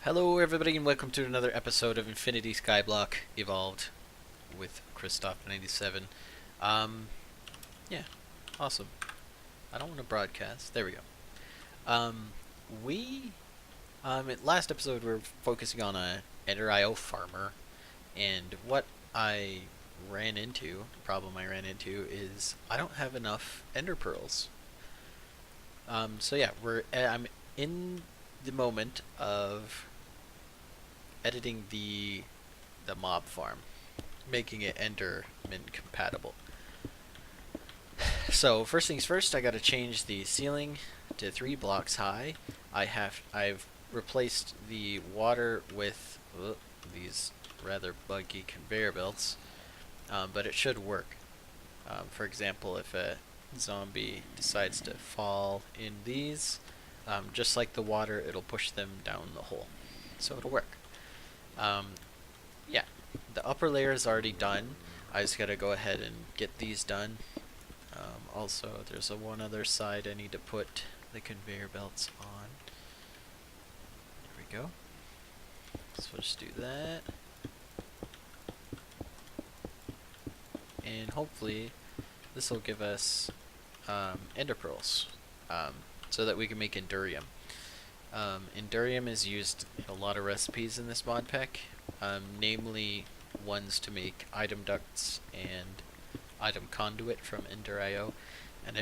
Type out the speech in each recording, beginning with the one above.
Hello everybody and welcome to another episode of Infinity Skyblock Evolved with Christoph97. Um, yeah, awesome. I don't want to broadcast. There we go. Um, we, in last episode we were focusing on a Ender IO farmer, and what I ran into, the problem I ran into is I don't have enough Ender Pearls. So yeah, I'm in the moment of editing the mob farm, making it Enderman compatible. So first things first, I got to change the ceiling to 3 blocks high. I've replaced the water with these rather buggy conveyor belts, but it should work. For example, if a zombie decides to fall in these, just like the water, it'll push them down the hole. So it'll work. Um, yeah, the upper layer is already done. I just gotta go ahead and get these done. Also, there's one other side I need to put the conveyor belts on. There we go. So we'll just do that. And hopefully this will give us ender pearls, so that we can make endurium. Endurium is used in a lot of recipes in this mod pack, namely ones to make item ducts and item conduit from Ender IO, and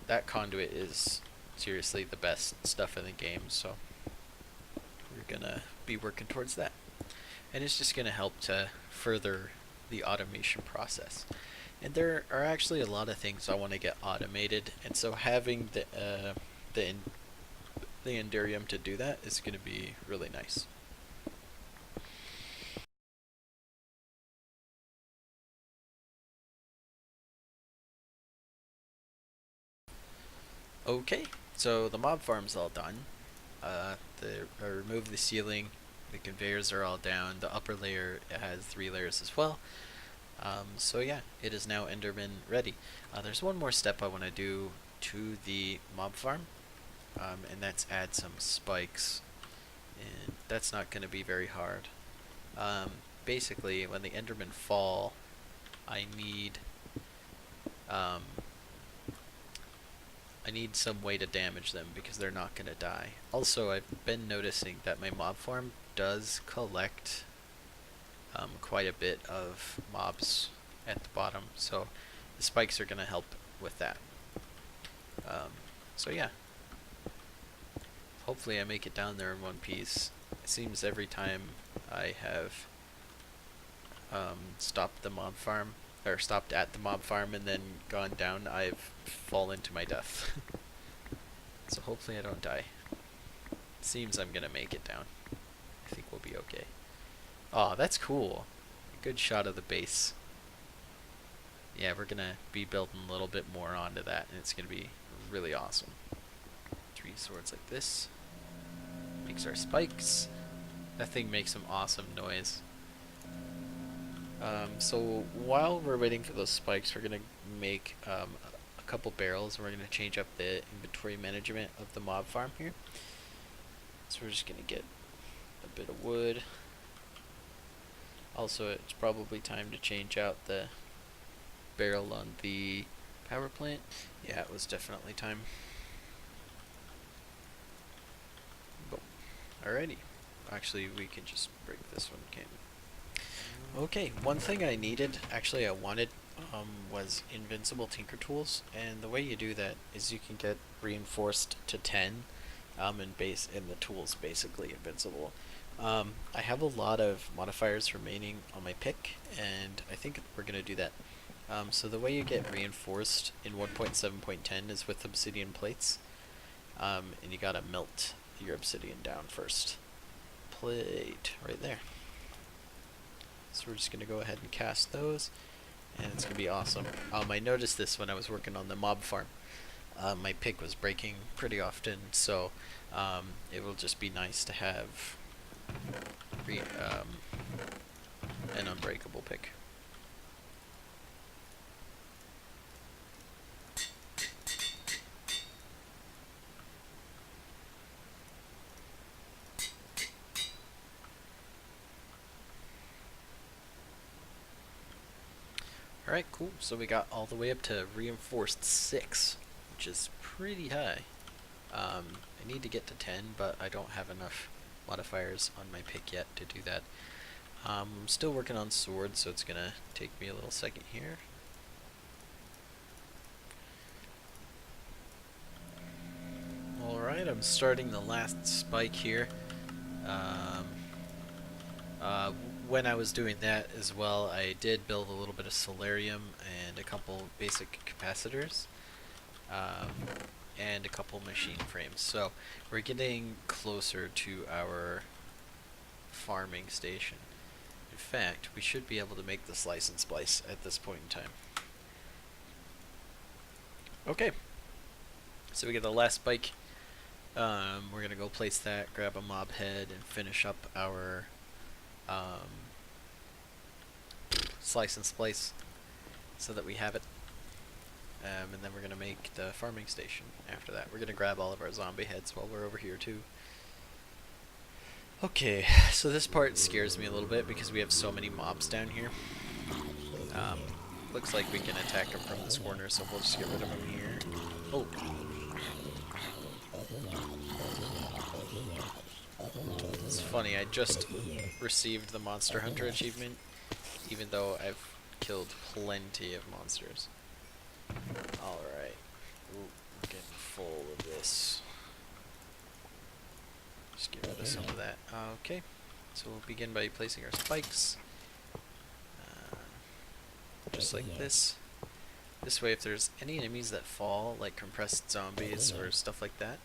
that conduit is seriously the best stuff in the game, so we're gonna be working towards that. And it's just gonna help to further the automation process. And there are actually a lot of things I want to get automated, and so having the Endurium to do that is going to be really nice. Okay, so the mob farm's all done. I removed the ceiling, the conveyors are all down, the upper layer has 3 layers as well. So yeah, it is now Enderman ready. There's one more step I want to do to the mob farm, and that's add some spikes, and that's not going to be very hard. Basically, when the Endermen fall, I need um, I need some way to damage them because they're not going to die. Also, I've been noticing that my mob farm does collect quite a bit of mobs at the bottom, so the spikes are going to help with that. So yeah, hopefully I make it down there in one piece. It seems every time I have stopped the mob farm, or stopped at the mob farm and then gone down, I've fallen to my death. So hopefully I don't die. Seems I'm gonna make it down. I think we'll be okay. Oh, that's cool. Good shot of the base. Yeah, we're gonna be building a little bit more onto that, and it's gonna be really awesome. 3 swords like this. Makes our spikes. That thing makes some awesome noise. So while we're waiting for those spikes, we're gonna make a couple barrels, and we're gonna change up the inventory management of the mob farm here. So we're just gonna get a bit of wood. Also, it's probably time to change out the barrel on the power plant. Yeah, it was definitely time. Boom. Alrighty. Actually, we can just break this one, can't we? Okay, one thing I needed, actually I wanted, was invincible tinker tools, and the way you do that is you can get reinforced to 10, and the tools basically invincible. I have a lot of modifiers remaining on my pick, and I think we're gonna do that. So the way you get reinforced in 1.7.10 is with obsidian plates, and you gotta melt your obsidian down first. Plate right there. So we're just going to go ahead and cast those, and it's going to be awesome. I noticed this when I was working on the mob farm. My pick was breaking pretty often, so it will just be nice to have an unbreakable pick. Alright, cool. So we got all the way up to reinforced 6, which is pretty high. I need to get to 10, but I don't have enough modifiers on my pick yet to do that. I'm still working on swords, so it's gonna take me a little second here. Alright, I'm starting the last spike here. When I was doing that as well, I did build a little bit of solarium and a couple basic capacitors, and a couple machine frames. So we're getting closer to our farming station. In fact, we should be able to make the slice and splice at this point in time. Okay, so we get the last spike. We're gonna go place that, grab a mob head, and finish up our slice and splice so that we have it. And then we're gonna make the farming station after that. We're gonna grab all of our zombie heads while we're over here too. Okay, so this part scares me a little bit because we have so many mobs down here. Looks like we can attack them from this corner, so we'll just get rid of them here. Oh. It's funny, I just received the Monster Hunter achievement, even though I've killed plenty of monsters. Alright. Ooh, we're getting full of this. Just get rid of some of that. Okay. So we'll begin by placing our spikes. Just like this. This way, if there's any enemies that fall, like compressed zombies or stuff like that,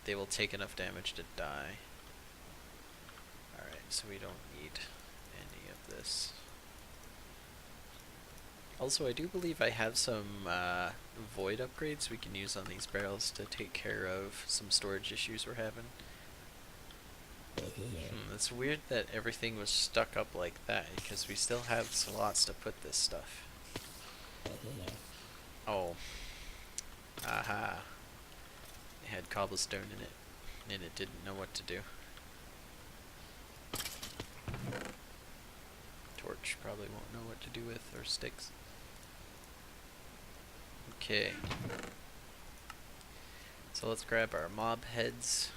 they will take enough damage to die. Alright, so we don't need any of this. Also, I do believe I have some void upgrades we can use on these barrels to take care of some storage issues we're having. It's weird that everything was stuck up like that, because we still have slots to put this stuff. Oh. Aha. It had cobblestone in it, and it didn't know what to do. Torch probably won't know what to do with, or sticks. Okay. So let's grab our mob heads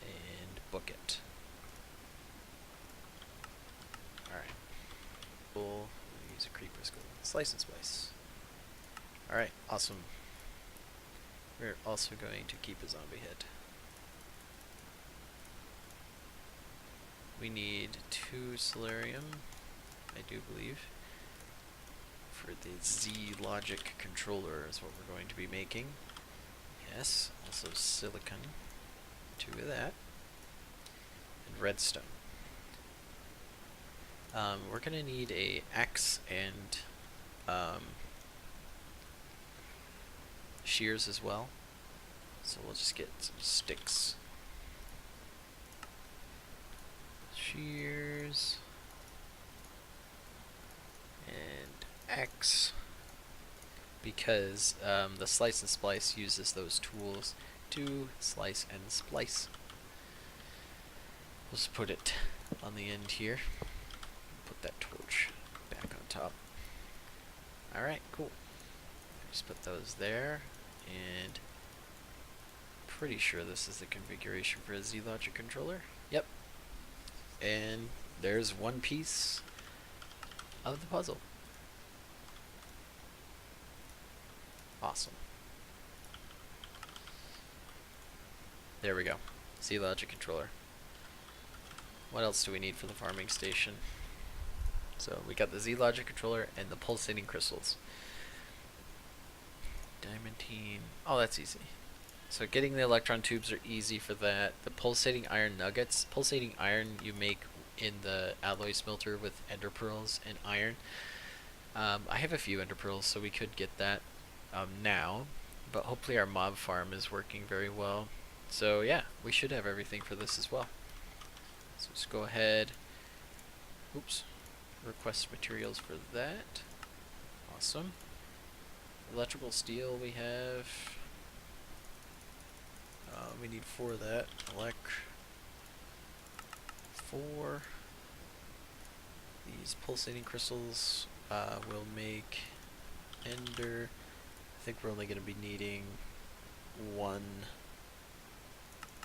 and book it. Alright. We'll use a creeper skull. Slice and splice. Alright, awesome. We're also going to keep a zombie head. We need 2 solarium, I do believe, for the Z logic controller is what we're going to be making. Yes, also silicon, 2 of that, and redstone. We're gonna need a axe and shears as well, so we'll just get some sticks. Shears and axe, because the slice and splice uses those tools to slice and splice. We'll just put it on the end here. Put that torch back on top. Alright, cool. Just put those there, and pretty sure this is the configuration for a Z-Logic controller. Yep. And there's one piece of the puzzle. Awesome. There we go. Z-Logic controller. What else do we need for the farming station? So we got the Z-Logic controller and the pulsating crystals. Diamantine. Oh, that's easy. So getting the electron tubes are easy for that. The pulsating iron nuggets. Pulsating iron you make in the alloy smelter with ender pearls and iron. I have a few ender pearls, so we could get that now. But hopefully our mob farm is working very well. So yeah, we should have everything for this as well. So let's go ahead. Oops. Request materials for that. Awesome. Electrical steel we have. We need 4 of that. 4. these pulsating crystals will make ender. I think we're only going to be needing one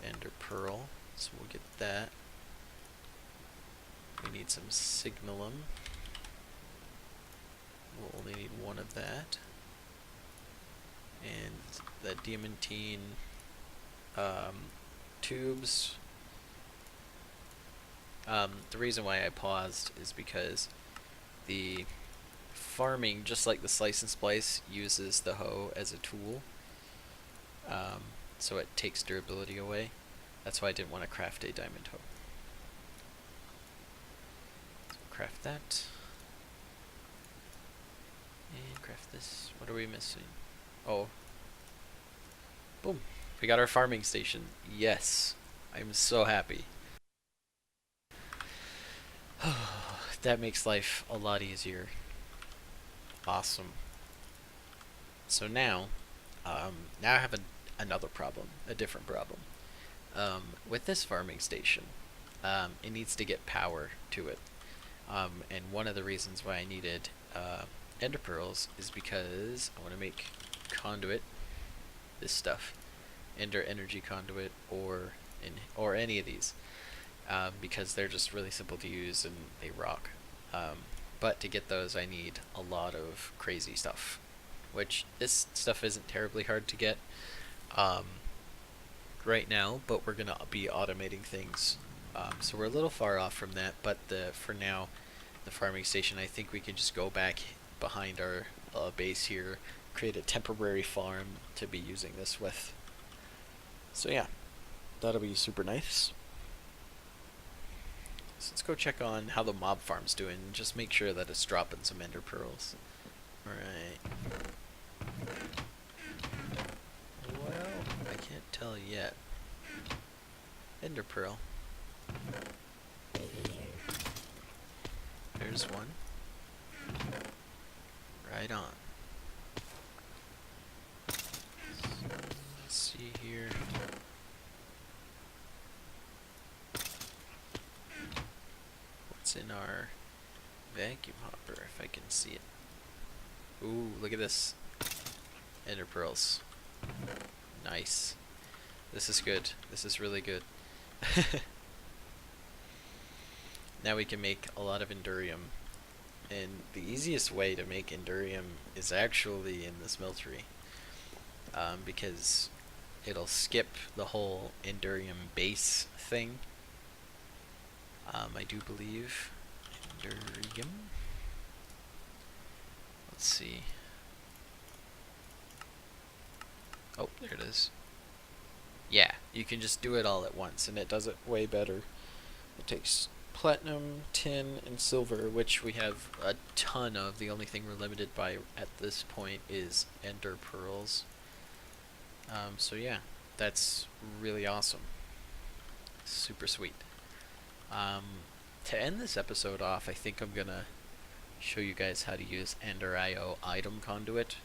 ender pearl, so we'll get that. We need some signalum. We'll only need one of that. And the diamantine tubes. The reason why I paused is because the farming, just like the slice and splice, uses the hoe as a tool. So it takes durability away. That's why I didn't want to craft a diamond hoe. So craft that. And craft this. What are we missing? Oh. Boom. We got our farming station. Yes. I'm so happy. That makes life a lot easier. Awesome. So now I have another problem, a different problem. With this farming station, it needs to get power to it. And one of the reasons why I needed ender pearls is because I want to make conduit, this stuff, ender energy conduit, or any of these, because they're just really simple to use and they rock. But to get those, I need a lot of crazy stuff, which this stuff isn't terribly hard to get right now, but we're gonna be automating things, so we're a little far off from that. But for now, the farming station, I think we can just go back behind our base here, create a temporary farm to be using this with. So yeah, that'll be super nice. So let's go check on how the mob farm's doing, and just make sure that it's dropping some ender pearls. Alright. Well, I can't tell yet. Ender pearl. There's one. Right on. So, let's see here. What's in our vacuum hopper, if I can see it? Ooh, look at this. Ender pearls. Nice. This is good. This is really good. Now we can make a lot of endurium. And the easiest way to make endurium is actually in the smeltery. Because it'll skip the whole endurium base thing. I do believe. Endurium. Let's see. Oh, there it is. Yeah, you can just do it all at once, and it does it way better. It takes platinum, tin, and silver, which we have a ton of. The only thing we're limited by at this point is ender pearls. So yeah, that's really awesome. Super sweet. To end this episode off, I think I'm gonna show you guys how to use Ender IO Item Conduit,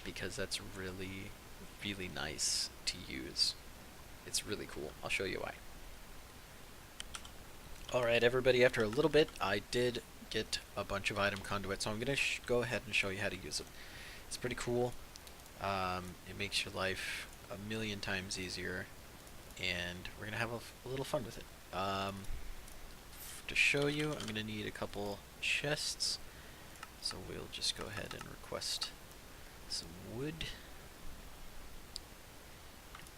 because that's really, really nice to use. It's really cool. I'll show you why. Alright everybody, after a little bit, I did get a bunch of item conduits, so I'm going to go ahead and show you how to use it. It's pretty cool. It makes your life a million times easier, and we're going to have a little fun with it. To show you, I'm going to need a couple chests, so we'll just go ahead and request some wood.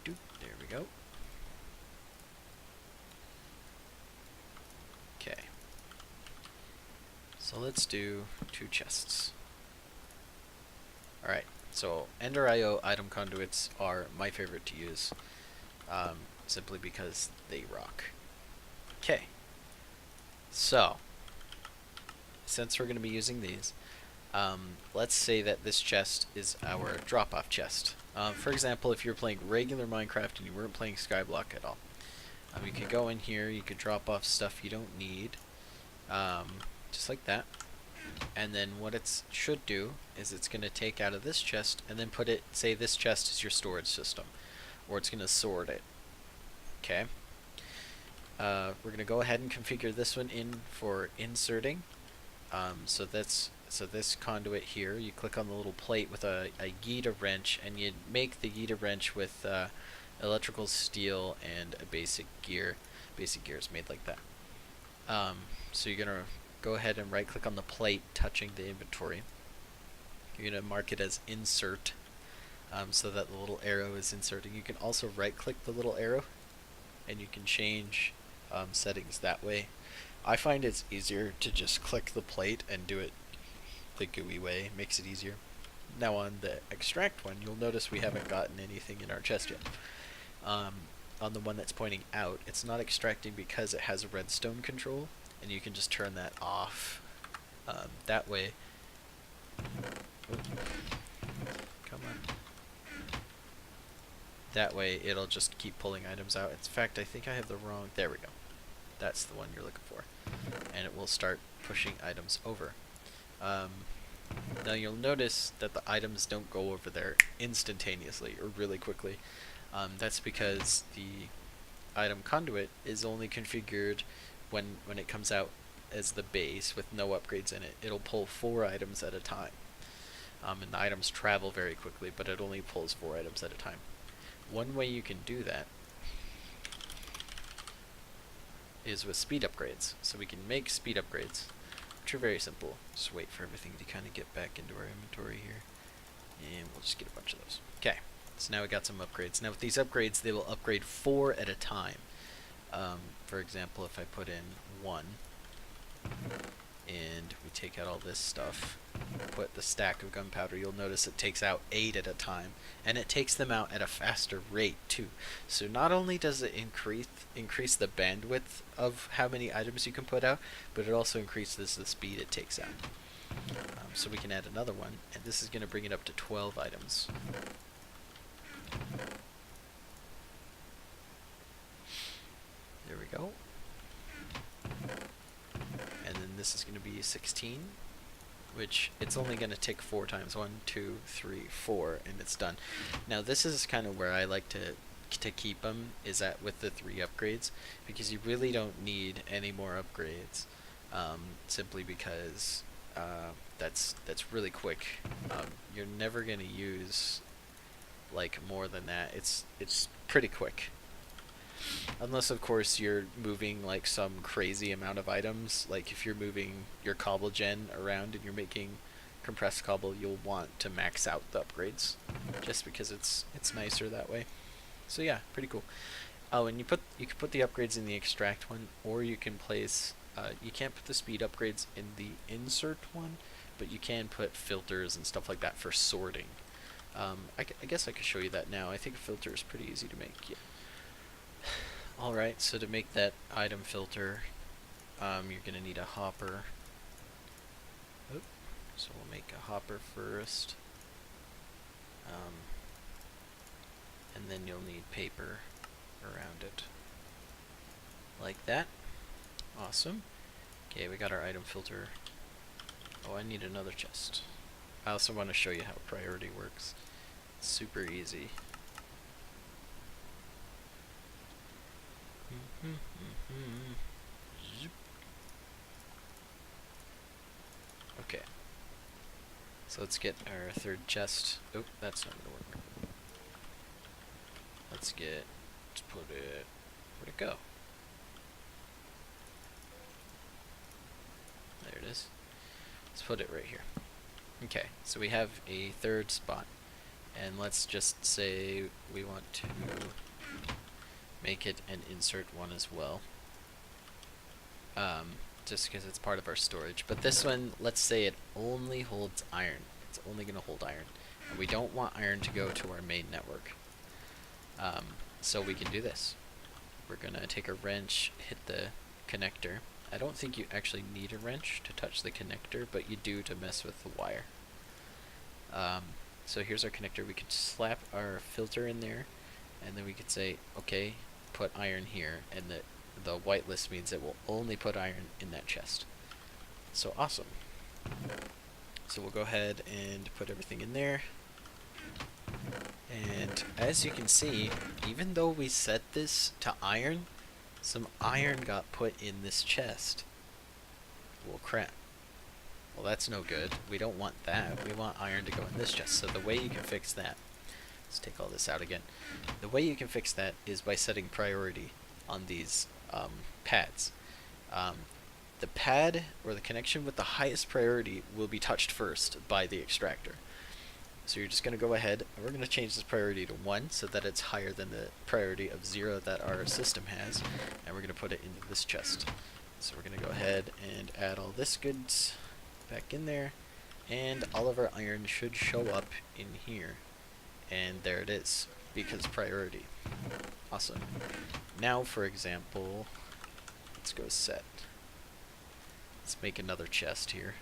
Doop, there we go. Okay. So let's do 2 chests. Alright, so Ender IO Item Conduits are my favorite to use, simply because they rock. Okay. So, since we're going to be using these, let's say that this chest is our drop-off chest. For example, if you're playing regular Minecraft and you weren't playing Skyblock at all, you could go in here, you could drop off stuff you don't need, just like that. And then what it should do is it's going to take out of this chest and then put it, say this chest is your storage system, or it's going to sort it. Okay? We're going to go ahead and configure this one in for inserting. So this conduit here, you click on the little plate with a Gita wrench, and you make the Gita wrench with electrical steel and a basic gear. Basic gear is made like that. So you're going to go ahead and right click on the plate touching the inventory. You're going to mark it as insert, so that the little arrow is inserting. You can also right click the little arrow and you can change settings that way. I find it's easier to just click the plate and do it the GUI way. It makes it easier. Now on the extract one, you'll notice we haven't gotten anything in our chest yet. On the one that's pointing out, it's not extracting because it has a redstone control, and you can just turn that off. That way, come on. That way it'll just keep pulling items out. In fact, I think I have the wrong, there we go. That's the one you're looking for. And it will start pushing items over. Now you'll notice that the items don't go over there instantaneously or really quickly. That's because the item conduit is only configured when it comes out as the base with no upgrades in it. It'll pull 4 items at a time. And the items travel very quickly, but it only pulls 4 items at a time. One way you can do that is with speed upgrades. So we can make speed upgrades, which are very simple. Just wait for everything to kind of get back into our inventory here, and we'll just get a bunch of those. Okay, so now we got some upgrades. Now with these upgrades, they will upgrade 4 at a time. For example, if I put in 1, and we take out all this stuff, put the stack of gunpowder, you'll notice it takes out 8 at a time, and it takes them out at a faster rate too. So not only does it increase the bandwidth of how many items you can put out, but it also increases the speed it takes out. So we can add another one, and this is going to bring it up to 12 items. There we go. And then this is going to be 16, which it's only going to tick 4 times. 1, 2, 3, 4, and it's done. Now this is kind of where I like to keep them, is at with the 3 upgrades, because you really don't need any more upgrades, simply because that's really quick. You're never going to use like more than that. It's pretty quick. Unless, of course, you're moving like some crazy amount of items. Like if you're moving your cobble gen around and you're making compressed cobble, you'll want to max out the upgrades, just because it's nicer that way. So yeah, pretty cool. Oh, and you can put the upgrades in the extract one, or you can place. You can't put the speed upgrades in the insert one, but you can put filters and stuff like that for sorting. I guess I could show you that now. I think a filter is pretty easy to make. Yeah. Alright, so to make that item filter, you're going to need a hopper. Oop. So we'll make a hopper first. And then you'll need paper around it. Like that. Awesome. Okay, we got our item filter. Oh, I need another chest. I also want to show you how priority works. It's super easy. Okay. So let's get our 3rd chest. Oh, that's not gonna work. Let's put it, where'd it go? There it is. Let's put it right here. Okay, so we have a 3rd spot. And let's just say we want to make it an insert one as well. Just because it's part of our storage. But this one, let's say it only holds iron. It's only going to hold iron. And we don't want iron to go to our main network. So we can do this. We're going to take a wrench, hit the connector. I don't think you actually need a wrench to touch the connector, but you do to mess with the wire. So here's our connector. We could slap our filter in there, and then we could say, okay, put iron here, and the whitelist means it will only put iron in that chest. So awesome. So we'll go ahead and put everything in there. And as you can see, even though we set this to iron, some iron got put in this chest. Well, crap. Well, that's no good. We don't want that. We want iron to go in this chest. So the way you can fix that, let's take all this out again. The way you can fix that is by setting priority on these pads. The pad or the connection with the highest priority will be touched first by the extractor. So you're just going to go ahead, and we're going to change this priority to 1 so that it's higher than the priority of 0 that our system has, and we're going to put it into this chest. So we're going to go ahead and add all this goods back in there, and all of our iron should show up in here. And there it is, because priority. Awesome. Now, for example, let's go set. Let's make another chest here.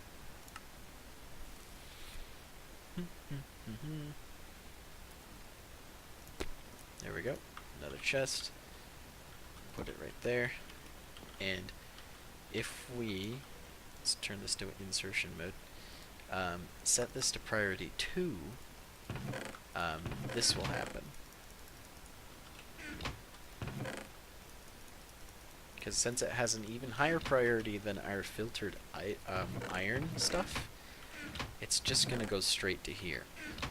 There we go. Another chest. Put it right there. And if we, let's turn this to insertion mode, set this to priority 2, this will happen. Because since it has an even higher priority than our filtered iron stuff, it's just going to go straight to here.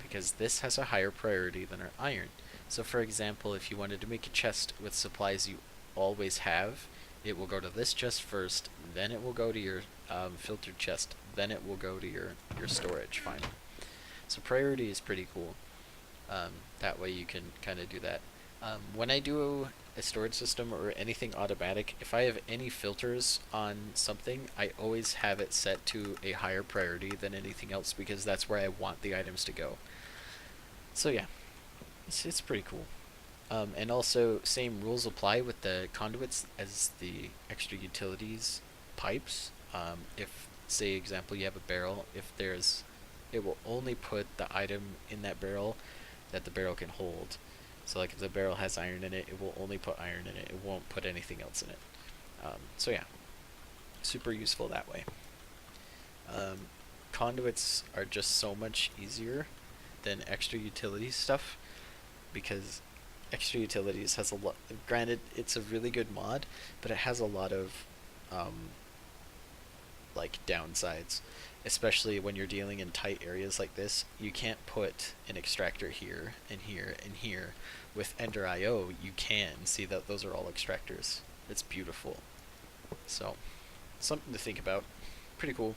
Because this has a higher priority than our iron. So for example, if you wanted to make a chest with supplies you always have, it will go to this chest first, then it will go to your filtered chest, then it will go to your storage finally. So priority is pretty cool. That way you can kind of do that. When I do a storage system or anything automatic, if I have any filters on something, I always have it set to a higher priority than anything else because that's where I want the items to go. So yeah, it's pretty cool. And also, same rules apply with the conduits as the extra utilities pipes. If, say, example, you have a barrel, it will only put the item in that barrel that the barrel can hold. So like if the barrel has iron in it, it will only put iron in it. It won't put anything else in it. So yeah, super useful that way. Conduits are just so much easier than extra utilities stuff because extra utilities has a lot, granted it's a really good mod, but it has a lot of like downsides, especially when you're dealing in tight areas like this. You can't put an extractor here and here and here. With Ender IO you can see that those are all extractors. It's beautiful. So something to think about. Pretty cool.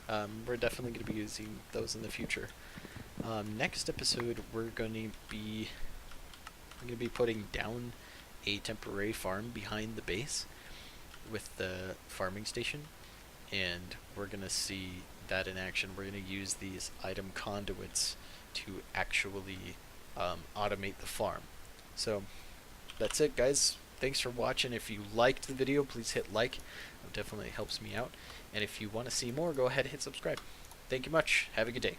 We're definitely going to be using those in the future. Next episode we're going to be putting down a temporary farm behind the base with the farming station, and we're going to see that in action. We're going to use these item conduits to actually automate the farm. So that's it, guys. Thanks for watching. If you liked the video, please hit like. It definitely helps me out. And if you want to see more, go ahead and hit subscribe. Thank you much. Have a good day.